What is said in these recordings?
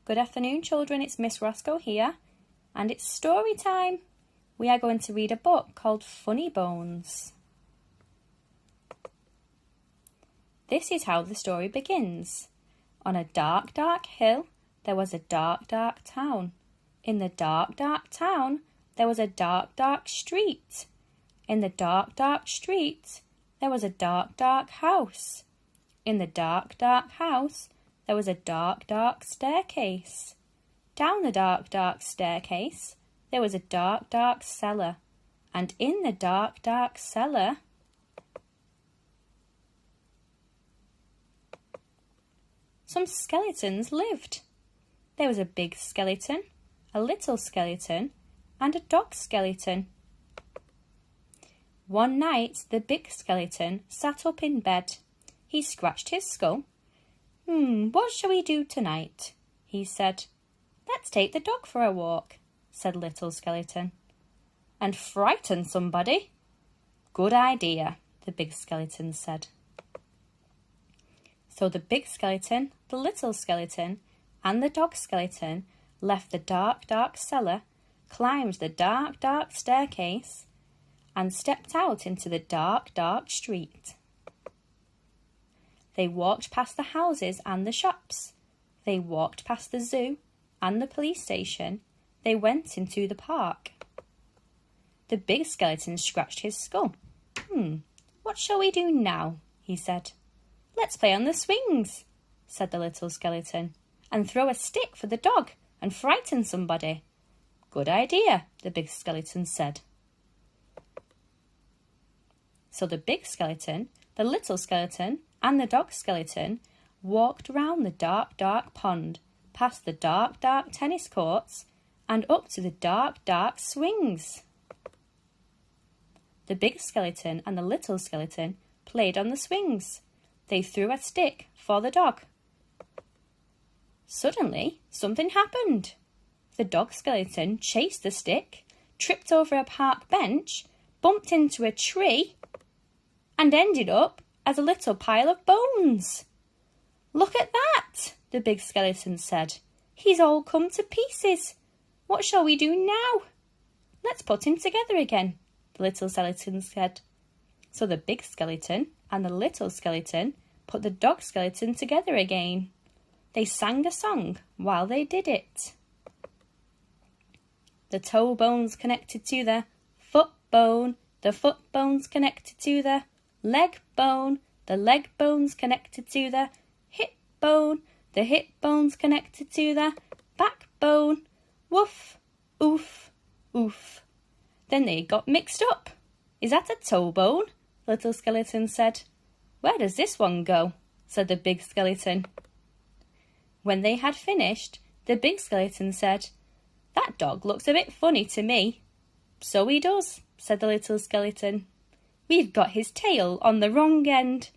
Good afternoon, children. It's Miss Roscoe here, and it's story time. We are going to read a book called FunnyBones. This is how the story begins. On a dark, dark hill, there was a dark, dark town. In the dark, dark town, there was a dark, dark street. In the dark, dark street, there was a dark, dark house. In the dark, dark house, there was a dark, dark staircase. Down the dark, dark staircase, there was a dark, dark cellar. And in the dark, dark cellar, some skeletons lived. There was a big skeleton, a little skeleton, and a dog skeleton. One night, the big skeleton sat up in bed. He scratched his skull. What shall we do tonight? He said. Let's take the dog for a walk, said Little Skeleton. And frighten somebody? Good idea, the big skeleton said. So the big skeleton, the little skeleton, and the dog skeleton left the dark, dark cellar, climbed the dark, dark staircase, and stepped out into the dark, dark street. They walked past the houses and the shops. They walked past the zoo and the police station. They went into the park. The big skeleton scratched his skull. What shall we do now? He said. Let's play on the swings, said the little skeleton, and throw a stick for the dog and frighten somebody. Good idea, the big skeleton said. So the big skeleton, the little skeleton, and the dog skeleton walked round the dark, dark pond, past the dark, dark tennis courts, and up to the dark, dark swings. The big skeleton and the little skeleton played on the swings. They threw a stick for the dog. Suddenly, something happened. The dog skeleton chased the stick, tripped over a park bench, bumped into a tree, and ended up as a little pile of bones. Look at that, the big skeleton said. He's all come to pieces. What shall we do now? Let's put him together again, the little skeleton said. So the big skeleton and the little skeleton put the dog skeleton together again. They sang a song while they did it. The toe bones connected to the foot bone connected to the leg bones connected to the hip bones connected to the backbone. Woof, oof, oof. Then they got mixed up. Is that a toe bone? Little skeleton said. Where does this one go? Said the big skeleton. When they had finished, the big skeleton said, That dog looks a bit funny to me. So he does, said the little skeleton. We've got his tail on the wrong end,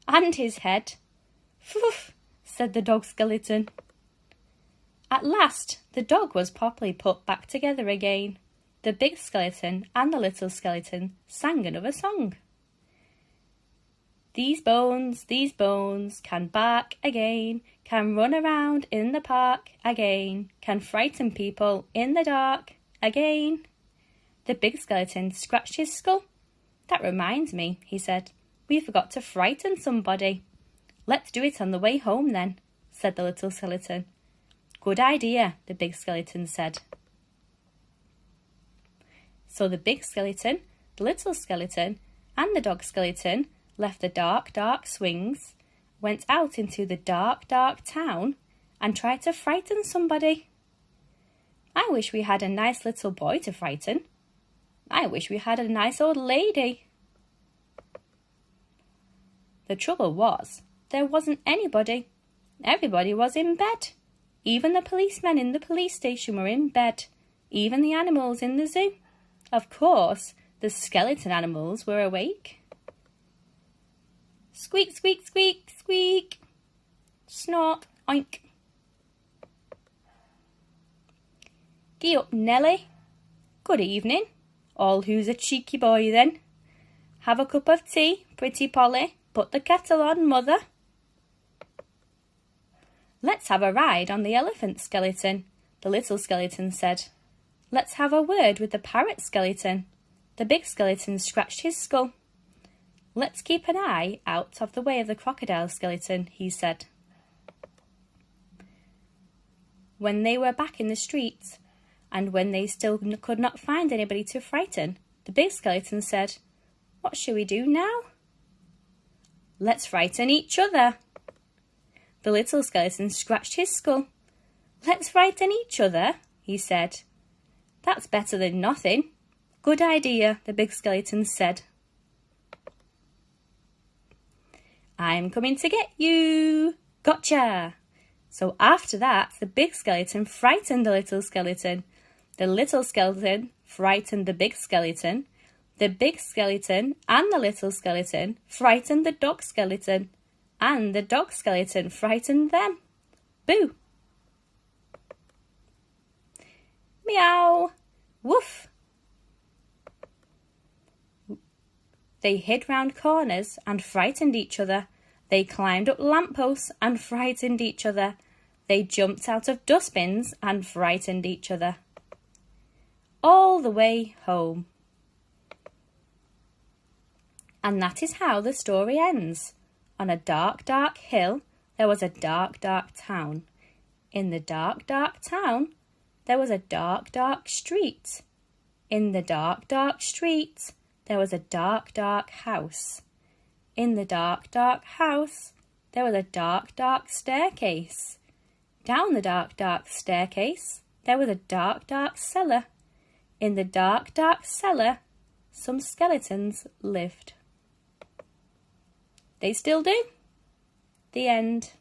and his head. Phew, said the dog skeleton. At last, the dog was properly put back together again. The big skeleton and the little skeleton sang another song. These bones, can bark again, can run around in the park again, can frighten people in the dark again. The big skeleton scratched his skull. That reminds me, he said. We forgot to frighten somebody. Let's do it on the way home then, said the little skeleton. Good idea, the big skeleton said. So the big skeleton, the little skeleton, and the dog skeleton left the dark, dark swings, went out into the dark, dark town, and tried to frighten somebody. I wish we had a nice little boy to frighten. I wish we had a nice old lady. The trouble was, there wasn't anybody. Everybody was in bed. Even the policemen in the police station were in bed. Even the animals in the zoo. Of course, the skeleton animals were awake. Squeak, squeak, squeak, squeak. Snort, oink. Gee up, Nelly. Good evening. All who's a cheeky boy then. Have a cup of tea, pretty Polly. Put the kettle on, mother. Let's have a ride on the elephant skeleton, the little skeleton said. Let's have a word with the parrot skeleton. The big skeleton scratched his skull. Let's keep an eye out of the way of the crocodile skeleton, he said. When they were back in the street, and when they still could not find anybody to frighten, the big skeleton said, What shall we do now? Let's frighten each other. The little skeleton scratched his skull. Let's frighten each other, he said. That's better than nothing. Good idea, the big skeleton said. I'm coming to get you. Gotcha. So after that, the big skeleton frightened the little skeleton. The little skeleton frightened the big skeleton. The big skeleton and the little skeleton frightened the dog skeleton. And the dog skeleton frightened them. Boo! Meow! Woof! They hid round corners and frightened each other. They climbed up lampposts and frightened each other. They jumped out of dustbins and frightened each other. All the way home. And that is how the story ends. On a dark, dark hill, there was a dark, dark town. In the dark, dark town, there was a dark, dark street. In the dark, dark street, there was a dark, dark house. In the dark, dark house, there was a dark, dark staircase. Down the dark, dark staircase, there was a dark, dark cellar. In the dark, dark cellar, some skeletons lived. They still do. The end.